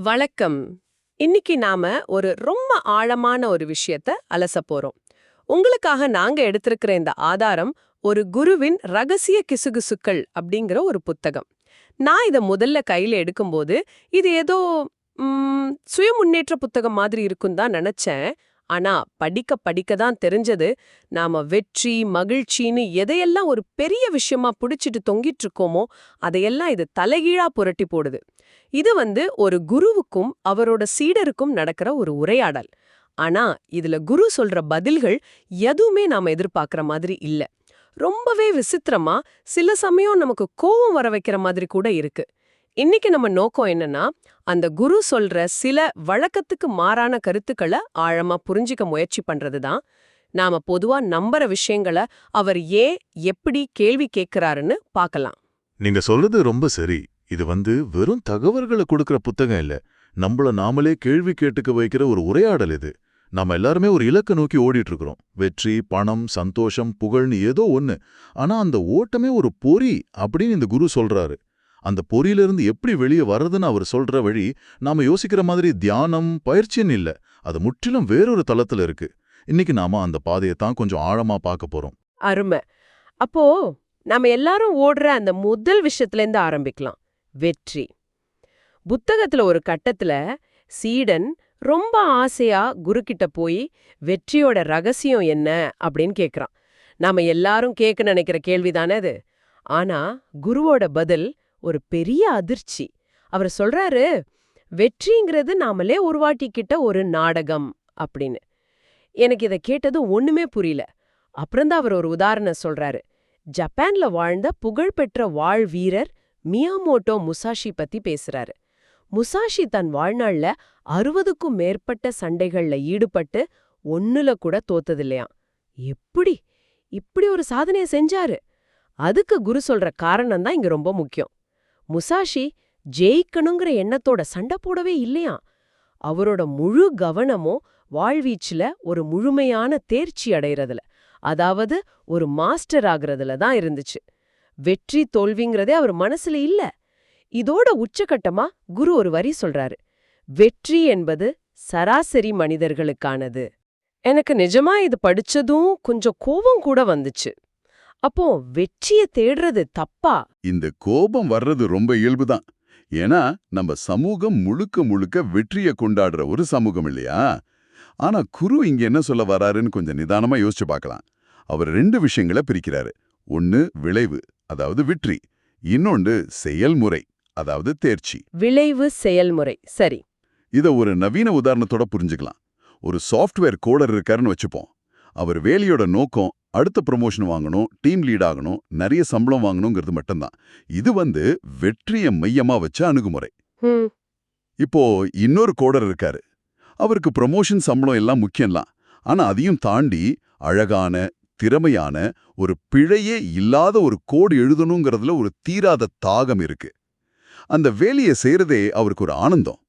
வணக்கம். இன்னைக்கு நாம ஒரு ரொம்ப ஆழமான ஒரு விஷயத்த அலச போறோம். உங்களுக்காக நாங்க எடுத்திருக்கிற இந்த ஆதாரம் ஒரு குருவின் ரகசிய கிசுகிசுக்கள் அப்படிங்கிற ஒரு புத்தகம். நான் இத முதல்ல கையில எடுக்கும்போது இது ஏதோ சுய முன்னேற்ற புத்தகம் மாதிரி இருக்குன்னு தான் நினைச்சேன். ஆனா படிக்க படிக்க தான் தெரிஞ்சது, நாம வெற்றி மகிழ்ச்சின்னு எதையெல்லாம் ஒரு பெரிய விஷயமா புடிச்சிட்டு தொங்கிட்டு இருக்கோமோ அதையெல்லாம் இது தலைகீழா புரட்டி போடுது. இது ஒரு குருவுக்கும் அவரோட சீடருக்கும் நடக்கிற ஒரு உரையாடல். ஆனா இதுல குரு சொல்ற பதில்கள் எதுவுமே நாம எதிர்பார்க்கிற மாதிரி இல்ல. ரொம்பவே விசித்திரமா, சில சமயம் நமக்கு கோபம் வர வைக்கிற மாதிரி கூட இருக்கு. இன்னைக்கு நம்ம நோக்கம் என்னன்னா, அந்த குரு சொல்ற சில வழக்கத்துக்கு மாறான கருத்துக்களை ஆழமா புரிஞ்சிக்க முயற்சி பண்றதுதான். நாம பொதுவா நம்புற விஷயங்களை அவர் ஏன் எப்படி கேள்வி கேட்கிறாருன்னு பார்க்கலாம். நீங்க சொல்றது ரொம்ப சரி. இது வெறும் தகவல்களை கொடுக்கிற புத்தகம் இல்ல. நம்மள நாமளே கேள்வி கேட்டுக்க வைக்கிற ஒரு உரையாடல் இது. நாம எல்லாருமே ஒரு இலக்க நோக்கி ஓடிட்டு இருக்கிறோம். வெற்றி, பணம், சந்தோஷம், புகழ்னு ஏதோ ஒண்ணு. ஆனா அந்த ஓட்டமே ஒரு பொறி அப்படின்னு இந்த குரு சொல்றாரு. அந்த பொறியிலிருந்து எப்படி வெளியே வர்றதுன்னு அவர் சொல்ற வழி நாம யோசிக்கிற மாதிரி தியானம், பயிற்சின்னு இல்ல. அது முற்றிலும் வேறொரு தளத்துல இருக்கு. இன்னைக்கு நாம அந்த பாதையத்தான் கொஞ்சம் ஆழமா பார்க்க போறோம். அருமை. அப்போ நாம எல்லாரும் ஓடுற அந்த முதல் விஷயத்துல இருந்து ஆரம்பிக்கலாம். வெற்றி. புத்தகத்துல ஒரு கட்டத்துல சீடன் ரொம்ப ஆசையா குரு கிட்ட போய் வெற்றியோட ரகசியம் என்ன அப்படின்னு கேக்குறான். நாம எல்லாரும் கேட்க நினைக்கிற கேள்விதானே அது. ஆனா குருவோட பதில் ஒரு பெரிய அதிர்ச்சி. அவர் சொல்றாரு, வெற்றிங்கிறது நாமளே உருவாட்டிக்கிட்ட ஒரு நாடகம் அப்படின்னு. எனக்கு இதை கேட்டது ஒண்ணுமே புரியல. அப்புறம்தான் அவர் ஒரு உதாரணம் சொல்றாரு. ஜப்பான்ல வாழ்ந்த புகழ்பெற்ற வாழ் வீரர் மியாமோட்டோ முசாஷி பத்தி பேசுறாரு. முசாஷி தன் வாழ்நாள்ல 60க்கும் மேற்பட்ட சண்டைகள்ல ஈடுபட்டு ஒண்ணுல கூட தோத்ததில்லையாம். எப்படி இப்படி ஒரு சாதனைய செஞ்சாரு? அதுக்கு குரு சொல்ற காரணம் தான் இங்க ரொம்ப முக்கியம். முசாஷி ஜெயிக்கணுங்கிற எண்ணத்தோட சண்டை போடவே இல்லையாம். அவரோட முழு கவனமும் வாழ்வீச்சுல ஒரு முழுமையான தேர்ச்சி அடைறதுல, அதாவது ஒரு மாஸ்டர் ஆகுறதுல தான் இருந்துச்சு. வெற்றி தோல்விங்கிறதே அவர் மனசுல இல்ல. இதோட உச்சகட்டமா குரு ஒரு வரி சொல்றாரு, வெற்றி என்பது சராசரி மனிதர்களுக்கானது. எனக்கு நிஜமா இது படிச்சதும் கொஞ்சம் கோபம் கூட வந்துச்சு. அப்போ வெற்றியை தேடுறது தப்பா? இந்த கோபம் வர்றது ரொம்ப இயல்புதான். ஏன்னா நம்ம சமூகம் முழுக்க முழுக்க வெற்றியை கொண்டாடுற ஒரு சமூகம் இல்லையா? ஆனா குரு இங்க என்ன சொல்ல வராருன்னு கொஞ்சம் நிதானமா யோசிச்சு பார்க்கலாம். அவர் 2 விஷயங்களை பிரிக்கிறாரு. ஒன்னு விளைவு, அதாவது வெற்றி. இன்னொன்று செயல்முறை, அதாவது தேர்ச்சி. விளைவு, செயல்முறை. சரி. இத ஒரு நவீன உதாரணத்தோட புரிஞ்சுக்கலாம். ஒரு சாஃப்ட்வேர் கோடர் இருக்காருன்னு வச்சுப்போம். அவர் வேலையோட நோக்கம் அடுத்த ப்ரமோஷன் வாங்கணும், டீம் லீட் ஆகணும், நிறைய சம்பளம் வாங்கணுங்கிறது மட்டும்தான். இது வெற்றியை மையமா வச்ச அணுகுமுறை. இப்போ இன்னொரு கோடர் இருக்காரு. அவருக்கு ப்ரமோஷன், சம்பளம் எல்லாம் முக்கியம்லாம். ஆனா அதையும் தாண்டி அழகான, திறமையான, ஒரு பிழையே இல்லாத ஒரு கோடு எழுதணுங்கிறதுல ஒரு தீராத தாகம் இருக்கு. அந்த வேலையை செய்யறதே அவருக்கு ஒரு ஆனந்தம்.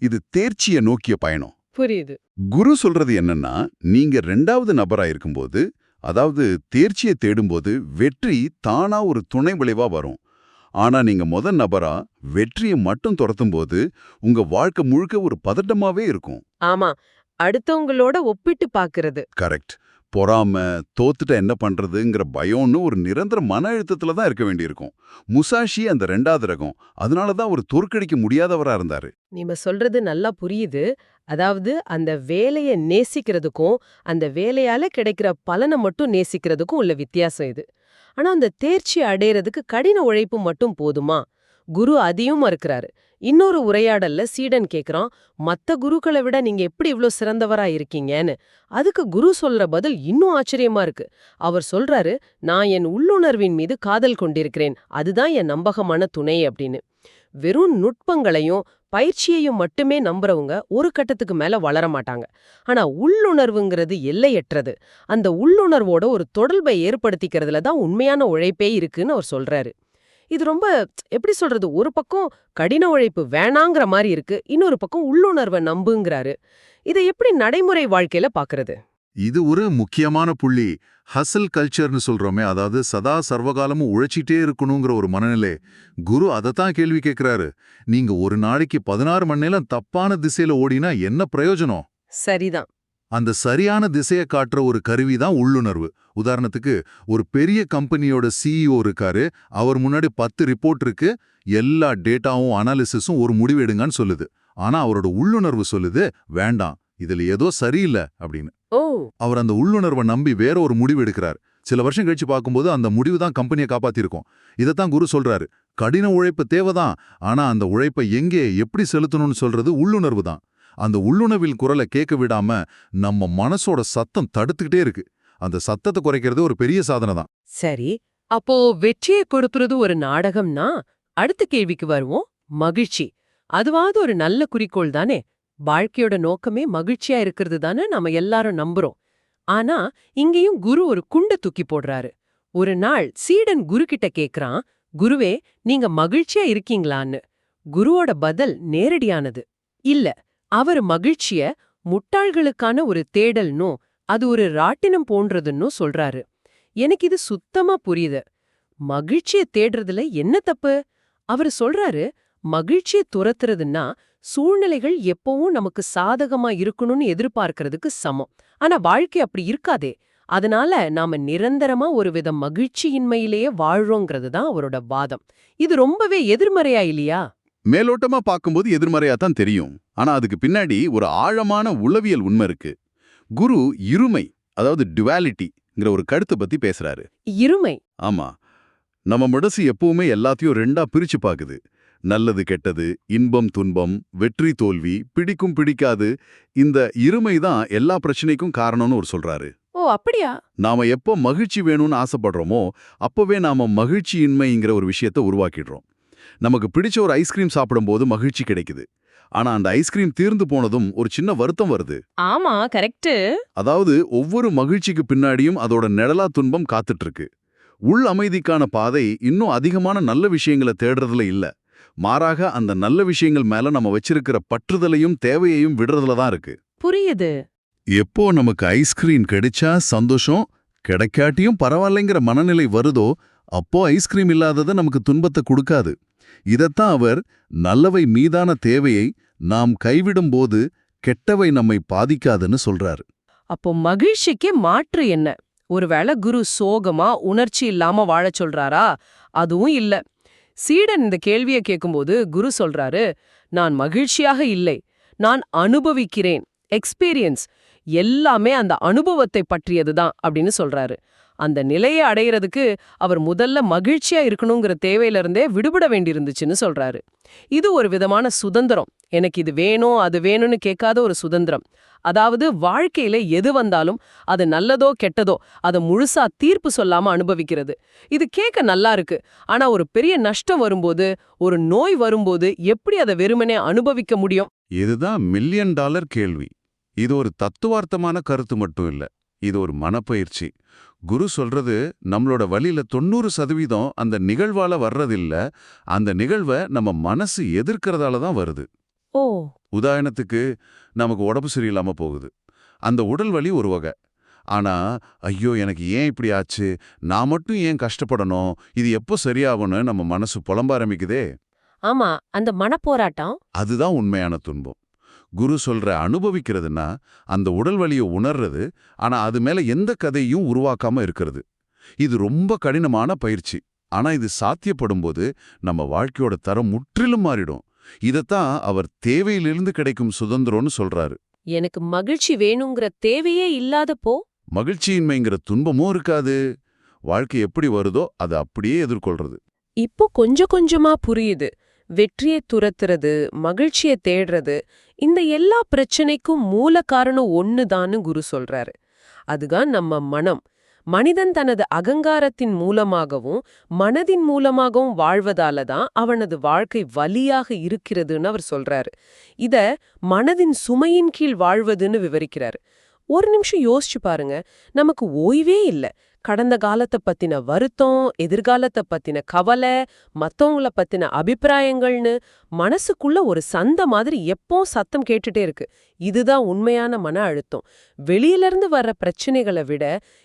இது தேர்ச்சியை நோக்கிய பயணம். புரியுது. குரு சொல்றது என்னன்னா, நீங்க 2வது நபரா இருக்கும்போது, அதாவது தேர்ச்சியை தேடும்போது வெற்றி தானா ஒரு துணை விளைவா வரும். ஆனா நீங்க முதல் நபரா வெற்றியை மட்டும் துரத்தும்போது உங்க வாழ்க்கை முழுக்க ஒரு பதட்டமாவே இருக்கும். ஆமா, அடுத்தவங்களோட ஒப்பிட்டு பாக்குறது. கரெக்ட். பொறாம, தோத்துட்ட என்ன பண்றதுங்கிற பயம்னு ஒரு நிரந்தர மன அழுத்தத்துல தான் இருக்க வேண்டியிருக்கும். முசாஷி அந்த 2வது ரகம். அதனாலதான் ஒரு தோற்கடிக்க முடியாதவரா இருந்தாரு. நீங்க சொல்றது நல்லா புரியுது. அதாவது அந்த வேலைய நேசிக்கிறதுக்கும் அந்த வேலையால கிடைக்கிற பலனை மட்டும் நேசிக்கிறதுக்கும் உள்ள வித்தியாசம் இது. ஆனா அந்த தேர்ச்சி அடையறதுக்கு கடின உழைப்பு மட்டும் போதுமா? குரு அதையும் மறுக்கிறாரு. இன்னொரு உரையாடல்ல சீடன் கேக்குறான், மத்த குருக்களை விட நீங்க எப்படி இவ்ளோ சிறந்தவரா இருக்கீங்கன்னு. அதுக்கு குரு சொல்ற பதில் இன்னும் ஆச்சரியமா இருக்கு. அவர் சொல்றாரு, நான் என் உள்ளுணர்வின் மீது காதல் கொண்டிருக்கிறேன், அதுதான் என் நம்பகமான துணை அப்படின்னு. வெறும் நுட்பங்களையும் பயிற்சியையும் மட்டுமே நம்புறவங்க ஒரு கட்டத்துக்கு மேல வளர மாட்டாங்க. ஆனா உள்ளுணர்வுங்கிறது எல்லையற்றது. அந்த உள்ளுணர்வோட ஒரு தொடர்பை ஏற்படுத்திக்கிறதுல தான் உண்மையான உழைப்பே இருக்குன்னு அவர் சொல்றாரு. இது ரொம்ப எப்படி சொல்றது, ஒரு பக்கம் கடின உழைப்பு வேணாங்கிற மாதிரி இருக்கு, இன்னொரு பக்கம் உள்ளுணர்வை நம்புங்கிறாரு. இதை எப்படி நடைமுறை வாழ்க்கையில பாக்குறது? இது ஒரு முக்கியமான புள்ளி. ஹசல் கல்ச்சர்னு சொல்றோமே, அதாவது சதா சர்வகாலமும் உழைச்சிட்டே இருக்கணுங்கிற ஒரு மனநிலை. குரு அதைத்தான் கேள்வி கேட்கிறாரு. நீங்க ஒரு நாளைக்கு 16 மணி நேரம் தப்பான திசையில ஓடினா என்ன பிரயோஜனம்? சரிதான். அந்த சரியான திசையை காட்டுற ஒரு கருவி தான் உள்ளுணர்வு. உதாரணத்துக்கு, ஒரு பெரிய கம்பெனியோட சிஇஓ இருக்காரு. அவர் முன்னாடி 10 ரிப்போர்ட் இருக்கு. எல்லா டேட்டாவும் அனாலிசிஸும் ஒரு முடிவு எடுங்கன்னு சொல்லுது. ஆனா அவரோட உள்ளுணர்வு சொல்லுது, வேண்டாம், இதுல ஏதோ சரியில்லை அப்படின்னு. ஓ, அவர் அந்த உள்ளுணர்வை நம்பி வேற ஒரு முடிவு எடுக்கிறார். சில வருஷம் கழிச்சு பார்க்கும்போது அந்த முடிவு தான் கம்பெனியை காப்பாத்திருக்கும். இதைத்தான் குரு சொல்றாரு. கடின உழைப்பு தேவைதான், ஆனா அந்த உழைப்பை எங்கே எப்படி செலுத்தணும்னு சொல்றது உள்ளுணர்வு தான். அந்த உள்ளுணர்வில் குரலை கேட்க விடாம நம்ம மனசோட சத்தம் தடுத்துக்கிட்டே இருக்கு. அந்த சத்தத்தை குறைக்கிறது ஒரு பெரிய சாதனை தான். சரி. அப்போ வெற்றியை கொடுக்கறது ஒரு நாடகம்னா அடுத்த கேள்விக்கு வருவோம். மகிழ்ச்சி அதுவாவது ஒரு நல்ல குறிக்கோள் தானே? வாழ்க்கையோட நோக்கமே மகிழ்ச்சியா இருக்கிறது தானே நாம எல்லாரும் நம்புறோம். ஆனா இங்கேயும் குரு ஒரு குண்ட தூக்கி போடுறாரு. ஒரு நாள் சீடன் குரு கிட்ட கேக்குறான், குருவே, நீங்க மகிழ்ச்சியா இருக்கீங்களான்னு. குருவோட பதில் நேரடியானது. இல்ல, அவர் மகிழ்ச்சிய முட்டாள்களுக்கான ஒரு தேடல்னோ அது ஒரு ராட்டினம் போன்றதுன்னு சொல்றாரு. எனக்கு இது சுத்தமா புரியுது. மகிழ்ச்சிய தேடுறதுல என்ன தப்பு? அவரு சொல்றாரு, மகிழ்ச்சிய துரத்துறதுன்னா சூழ்நிலைகள் எப்பவும் நமக்கு சாதகமா இருக்கணும்னு எதிர்பார்க்கறதுக்கு சமம். ஆனா வாழ்க்கை அப்படி இருக்காதே. அதனால நாம நிரந்தரமா ஒரு வித மகிழ்ச்சியின்மையிலேயே வாழ்றோங்கிறது தான் அவரோட வாதம். இது ரொம்பவே எதிர்மறையா இல்லையா? மேலோட்டமா பார்க்கும்போது எதிர்மறையா தான் தெரியும். ஆனா அதுக்கு பின்னாடி ஒரு ஆழமான உளவியல் உண்மை இருக்கு. குரு இருமை, அதாவது டுவாலிட்டிங்கிற ஒரு கருத்தை பத்தி பேசுறாரு. இருமை. ஆமா, நம்ம மனசு எப்பவுமே எல்லாத்தையும் ரெண்டா பிரிச்சு பாக்குது. நல்லது கெட்டது, இன்பம் துன்பம், வெற்றி தோல்வி, பிடிக்கும் பிடிக்காது. இந்த இருமை தான் எல்லா பிரச்சனைக்கும் காரணம்னு ஒரு சொல்றாரு. ஓ, அப்படியா? நாம எப்போ மகிழ்ச்சி வேணும்னு ஆசைப்படுறோமோ அப்பவே நாம மகிழ்ச்சியின்மைங்கிற ஒரு விஷயத்தை உருவாக்கிடுறோம். நமக்கு பிடிச்ச ஒரு ஐஸ்கிரீம் சாப்பிடும்போது மகிழ்ச்சி கிடைக்குது. ஆனா அந்த ஐஸ்கிரீம் தீர்ந்து போனதும் ஒரு சின்ன வருத்தம் வருது. ஆமா, கரெக்ட். அதாவது ஒவ்வொரு மகிழ்ச்சிக்கு பின்னாடியும் அதோட நிழலா துன்பம் காத்துட்டு இருக்கு. உள் அமைதிக்கான பாதை இன்னும் அதிகமான நல்ல விஷயங்களை தேடுறதுல இல்ல. மாறாக அந்த நல்ல விஷயங்கள் மேல நம்ம வச்சிருக்கிற பற்றுதலையும் தேவையையும் விடுறதுல தான் இருக்கு. புரியுது. எப்போ நமக்கு ஐஸ்கிரீம் கிடைச்சா சந்தோஷம், கிடைக்காட்டியும் பரவாயில்லைங்கிற மனநிலை வருதோ அப்போ ஐஸ்கிரீம் இல்லாதது நமக்கு துன்பத்தை கொடுக்காது. இதத்தான் அவர் நல்லவை மீதான தேவையை நாம் கைவிடும்போது கெட்டவை நம்மை பாதிக்காதுன்னு சொல்றாரு. அப்போ மகிழ்ச்சிக்கு மாற்று என்ன? ஒருவேளை குரு சோகமா உணர்ச்சி இல்லாம வாழச் சொல்றாரா? அதுவும் இல்ல. சீடன் இந்த கேள்வியை கேட்கும்போது குரு சொல்றாரு, நான் மகிழ்ச்சியாக இல்லை, நான் அனுபவிக்கிறேன். எக்ஸ்பீரியன்ஸ் எல்லாமே அந்த அனுபவத்தை பற்றியதுதான் அப்படின்னு சொல்றாரு. அந்த நிலையை அடையிறதுக்கு அவர் முதல்ல மகிழ்ச்சியா இருக்கணுங்கிற தேவையிலிருந்தே விடுபட வேண்டியிருந்துச்சுன்னு சொல்றாரு. இது ஒரு விதமான சுதந்திரம். எனக்கு இது வேணும் அது வேணும்னு கேட்காத ஒரு சுதந்திரம். அதாவது வாழ்க்கையில எது வந்தாலும் அது நல்லதோ கெட்டதோ அதை முழுசா தீர்ப்பு சொல்லாம அனுபவிக்கிறது. இது கேட்க நல்லா இருக்கு. ஆனா ஒரு பெரிய நஷ்டம் வரும்போது, ஒரு நோய் வரும்போது எப்படி அதை வெறுமனே அனுபவிக்க முடியும்? இதுதான் மில்லியன் டாலர் கேள்வி. இது ஒரு தத்துவார்த்தமான கருத்து மட்டும் இல்ல, இது ஒரு மனப்பயிற்சி. குரு சொல்றது நம்மளோட வழியில 90% அந்த நிகழ்வால வர்றதில்ல, அந்த நிகழ்வை நம்ம மனசு எதிர்க்கிறதால தான் வருது. ஓ, உதாரணத்துக்கு, நமக்கு உடம்பு சரியில்லாம போகுது. அந்த உடல் வலி ஒரு வகை. ஆனா, ஐயோ எனக்கு ஏன் இப்படி ஆச்சு, நான் மட்டும் ஏன் கஷ்டப்படணும், இது எப்போ சரியாகும்னு நம்ம மனசு புலம்ப ஆரம்பிக்குதே. ஆமா, அந்த மனப்போராட்டம். அதுதான் உண்மையான துன்பம். குரு சொல்ற அனுபவிக்கிறதுனா அந்த உடல் வலியை உணர்றது, ஆனா அது மேல எந்த கதையும் உருவாக்காம இருக்கிறது. இது ரொம்ப கடினமான பயிற்சி. ஆனா இது சாத்தியப்படும்போது நம்ம வாழ்க்கையோட தரம் முற்றிலும் மாறிடும். இதத்தான் அவர் தேவையிலிருந்து கிடைக்கும் சுதந்திரம்னு சொல்றாரு. எனக்கு மகிழ்ச்சி வேணுங்கிற தேவையே இல்லாதப்போ மகிழ்ச்சியின்மைங்கிற துன்பமும் இருக்காது. வாழ்க்கை எப்படி வருதோ அதை அப்படியே எதிர்கொள்றது. இப்போ கொஞ்சம் கொஞ்சமா புரியுது. வெற்றியை துரத்துறது, மகிழ்ச்சியை தேடுறது, இந்த எல்லா பிரச்சனைக்கும் மூல காரணம் ஒண்ணுதான்னு குரு சொல்றாரு. அதுதான் நம்ம மனம். மனிதன் தனது அகங்காரத்தின் மூலமாகவும் மனதின் மூலமாகவும் வாழ்வதால தான் அவனது வாழ்க்கை வலியாக இருக்கிறதுன்னு அவர் சொல்றாரு. இத மனதின் சுமையின் கீழ் வாழ்வதுன்னு விவரிக்கிறாரு. ஒரு நிமிஷம் யோசிச்சு பாருங்க. நமக்கு ஓய்வே இல்ல, கடந்த காலத்தை பத்தின வருத்தம், எதிர்காலத்தை பத்தின கவலை, மத்தவங்கள பத்தின அபிப்பிராயங்கள்னு மனசுக்குள்ள ஒரு சந்த மாதிரி எப்போ சத்தம் கேட்டுட்டே இருக்கு. இதுதான் உண்மையான மன அழுத்தம். வெளியில இருந்து வர்ற பிரச்சனைகளை விட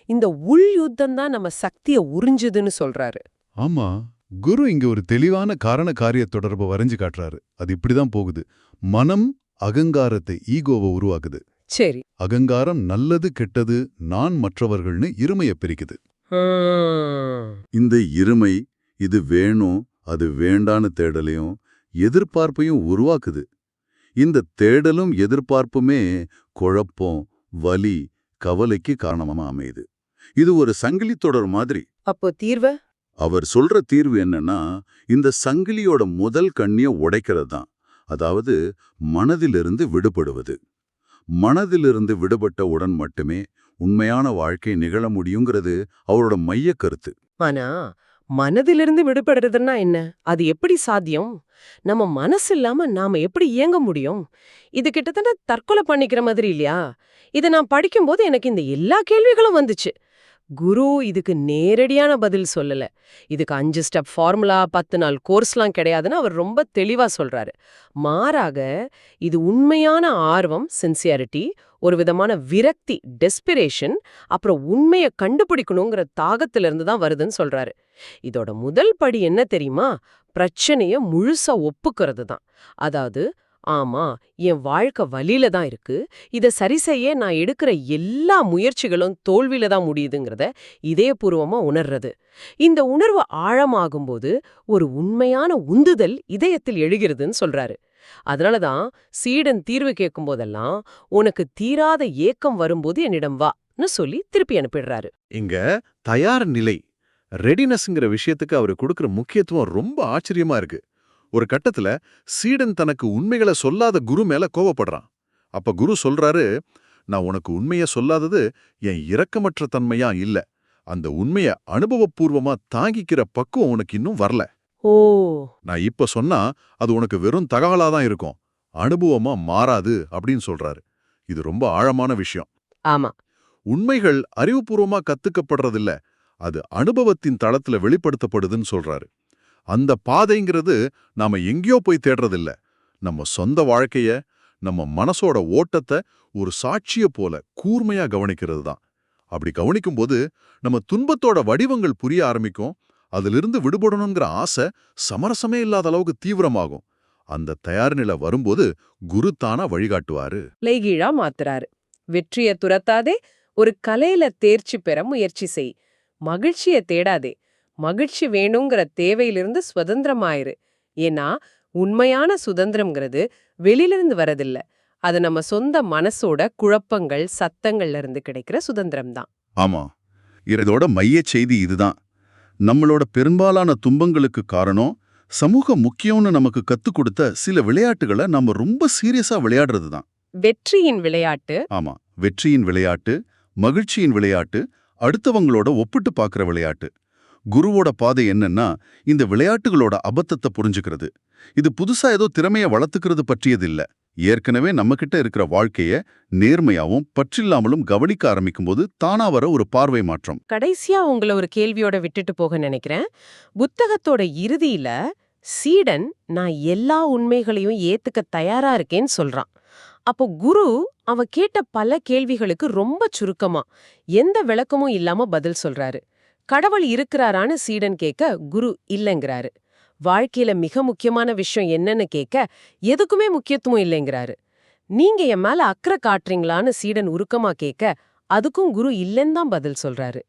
இந்த உள் யுத்தம் தான் நம்ம சக்தியை உறிஞ்சுதுன்னு சொல்றாரு. ஆமா, குரு இங்க ஒரு தெளிவான காரண காரிய தொடர்பை வரைஞ்சு காட்டுறாரு. அது இப்படிதான் போகுது. மனம் அகங்காரத்தை, ஈகோவை உருவாக்குது. சரி. அகங்காரம் நல்லது கெட்டது, நான் மற்றவர்கள்னு இருமையை பிரிக்குது. இந்த இருமை இது வேணும் அது வேண்டான்னு தேடலையும் எதிர்பார்ப்பையும் உருவாக்குது. இந்த தேடலும் எதிர்பார்ப்புமே குழப்பம், வலி, கவலைக்கு காரணமா அமையுது. இது ஒரு சங்கிலி தொடர் மாதிரி. அப்போ தீர்வு? அவர் சொல்ற தீர்வு என்னன்னா, இந்த சங்கிலியோட முதல் கண்ணிய உடைக்கிறது தான். அதாவது மனதிலிருந்து விடுபடுவது. மனதிலிருந்து விடுபட்டவுடன் மட்டுமே உண்மையான வாழ்க்கை நிகழ முடியுங்கிறது அவரோட மைய கருத்து. ஆனா மனதிலிருந்து விடுபடுறதுன்னா என்ன? அது எப்படி சாத்தியம்? நம்ம மனசு இல்லாம நாம எப்படி இயங்க முடியும்? இது கிட்டத்தட்ட தற்கொலை பண்ணிக்கிற மாதிரி இல்லையா? இதை நான் படிக்கும்போது எனக்கு இந்த எல்லா கேள்விகளும் வந்துச்சு. குரு இதுக்கு நேரடியான பதில் சொல்லல. இதுக்கு 5 ஸ்டெப் ஃபார்முலா, 10 நாள் கோர்ஸ்லாம் கிடையாதுன்னு அவர் ரொம்ப தெளிவா சொல்றாரு. மாறாக இது உண்மையான ஆர்வம், சின்சியாரிட்டி, ஒரு விதமான விரக்தி, டெஸ்பிரேஷன், அப்புறம் உண்மையை கண்டுபிடிக்கணுங்கிற தாகத்திலிருந்து தான் வருதுன்னு சொல்றாரு. இதோட முதல் படி என்ன தெரியுமா? பிரச்சனைய முழுசா ஒப்புக்கிறது தான். அதாவது, ஆமா, என் வாழ்க்கை வலியில தான் இருக்கு, இதை சரி செய்ய நான் எடுக்கிற எல்லா முயற்சிகளும் தோல்வியில தான் முடியுதுங்கிறத இதயபூர்வமா உணர்றது. இந்த உணர்வு ஆழமாகும்போது ஒரு உண்மையான உந்துதல் இதயத்தில் எழுகிறதுன்னு சொல்றாரு. அதனாலதான் சீடன் தீர்வு கேட்கும் போதெல்லாம், உனக்கு தீராத ஏக்கம் வரும்போது என்னிடம் வான்னு சொல்லி திருப்பி அனுப்பிடுறாரு. இங்க தயார் நிலை, ரெடினஸ்ங்கிற விஷயத்துக்கு அவரு கொடுக்கிற முக்கியத்துவம் ரொம்ப ஆச்சரியமா இருக்கு. ஒரு கட்டத்துல சீடன் தனக்கு உண்மைகளை சொல்லாத குரு மேல கோவப்படுறான். அப்ப குரு சொல்றாரு, நான் உனக்கு உண்மைய சொல்லாதது என் இரக்கமற்ற தன்மையா இல்ல, அந்த உண்மைய அனுபவபூர்வமா தாங்கிக்கிற பக்குவம் உனக்கு இன்னும் வரல. ஓ, நான் இப்ப சொன்னா அது உனக்கு வெறும் தகவலாதான் இருக்கும், அனுபவமா மாறாது அப்படின்னு சொல்றாரு. இது ரொம்ப ஆழமான விஷயம். ஆமா. உண்மைகள் அறிவுபூர்வமா கத்துக்கப்படுறதில்ல, அது அனுபவத்தின் தளத்துல வெளிப்படுத்தப்படுதுன்னு சொல்றாரு. அந்த பாதைங்கிறது நாம எங்கேயோ போய் தேடுறதில்ல, நம்ம சொந்த வாழ்க்கைய, நம்ம மனசோட ஓட்டத்தை ஒரு சாட்சிய போல கூர்மையா கவனிக்கிறது தான். அப்படி கவனிக்கும்போது நம்ம துன்பத்தோட வடிவங்கள் புரிய ஆரம்பிக்கும். அதிலிருந்து விடுபடணுங்கிற ஆசை சமரசமே இல்லாத அளவுக்கு தீவிரமாகும். அந்த தயார் நிலை வரும்போது குரு தானா வழிகாட்டுவாரு. லைகீழா மாத்துறாரு. வெற்றியை துரத்தாதே, ஒரு கலையில தேர்ச்சி பெற முயற்சி செய். மகிழ்ச்சியை தேடாதே, மகிழ்ச்சி வேணுங்கிற தேவையிலிருந்து சுதந்திரமாயிரு. ஏன்னா உண்மையான சுதந்திரம்ங்கிறது வெளியிலிருந்து வரதில்ல, அது நம்ம சொந்த மனசோட குழப்பங்கள், சத்தங்கள்ல இருந்து கிடைக்கிற சுதந்திரம் தான். ஆமா, இதோட மையச் செய்தி இதுதான். நம்மளோட பெரும்பாலான துன்பங்களுக்கு காரணம் சமூக முக்கியம்னு நமக்கு கத்துக் கொடுத்த சில விளையாட்டுகளை நம்ம ரொம்ப சீரியஸா விளையாடுறது தான். வெற்றியின் விளையாட்டு. ஆமா, வெற்றியின் விளையாட்டு, மகிழ்ச்சியின் விளையாட்டு, அடுத்தவங்களோட ஒப்பிட்டு பார்க்குற விளையாட்டு. குருவோட பாதை என்னன்னா, இந்த விளையாட்டுகளோட அபத்தத்தை புரிஞ்சுக்கிறது. இது புதுசா ஏதோ திறமைய வளர்த்துக்கிறது பற்றியதில்ல. ஏற்கனவே நம்மகிட்ட இருக்கிற வாழ்க்கைய நேர்மையாவும் பற்றில்லாமலும் கவனிக்க ஆரம்பிக்கும்போது தானா வர ஒரு பார்வை மாற்றம். கடைசியா உங்களை ஒரு கேள்வியோட விட்டுட்டு போக நினைக்கிறேன். புத்தகத்தோட இறுதியில சீடன் நான் எல்லா உண்மைகளையும் ஏத்துக்க தயாரா இருக்கேன்னு சொல்றான். அப்போ குரு அவன் கேட்ட பல கேள்விகளுக்கு ரொம்ப சுருக்கமா, எந்த விளக்கமும் இல்லாம பதில் சொல்றாரு. கடவுள் இருக்கிறாரான்னு சீடன் கேட்க குரு இல்லைங்கிறாரு. வாழ்க்கையில மிக முக்கியமான விஷயம் என்னன்னு கேட்க எதுக்குமே முக்கியத்துவம் இல்லைங்கிறாரு. நீங்க என் மேல அக்கறை காட்டுறீங்களான்னு சீடன் உருக்கமா கேட்க அதுக்கும் குரு இல்லைன்னு தான் பதில் சொல்றாரு.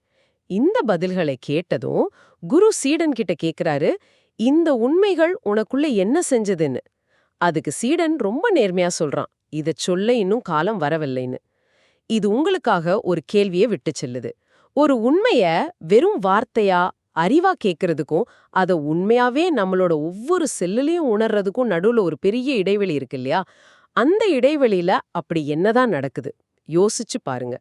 இந்த பதில்களை கேட்டதும் குரு சீடன் கிட்ட கேக்குறாரு, இந்த உண்மைகள் உனக்குள்ள என்ன செஞ்சதுன்னு. அதுக்கு சீடன் ரொம்ப நேர்மையா சொல்றான், இத சொல்ல இன்னும் காலம் வரவில்லைன்னு. இது உங்களுக்காக ஒரு கேள்வியை விட்டு செல்லுது. ஒரு உண்மைய வெறும் வார்த்தையா அறிவா கேட்கறதுக்கும் அத உண்மையாவே நம்மளோட ஒவ்வொரு செல்லுலயும் உணர்றதுக்கும் நடுவுல ஒரு பெரிய இடைவெளி இருக்கு இல்லையா? அந்த இடைவெளியில அப்படி என்னதான் நடக்குது? யோசிச்சு பாருங்க.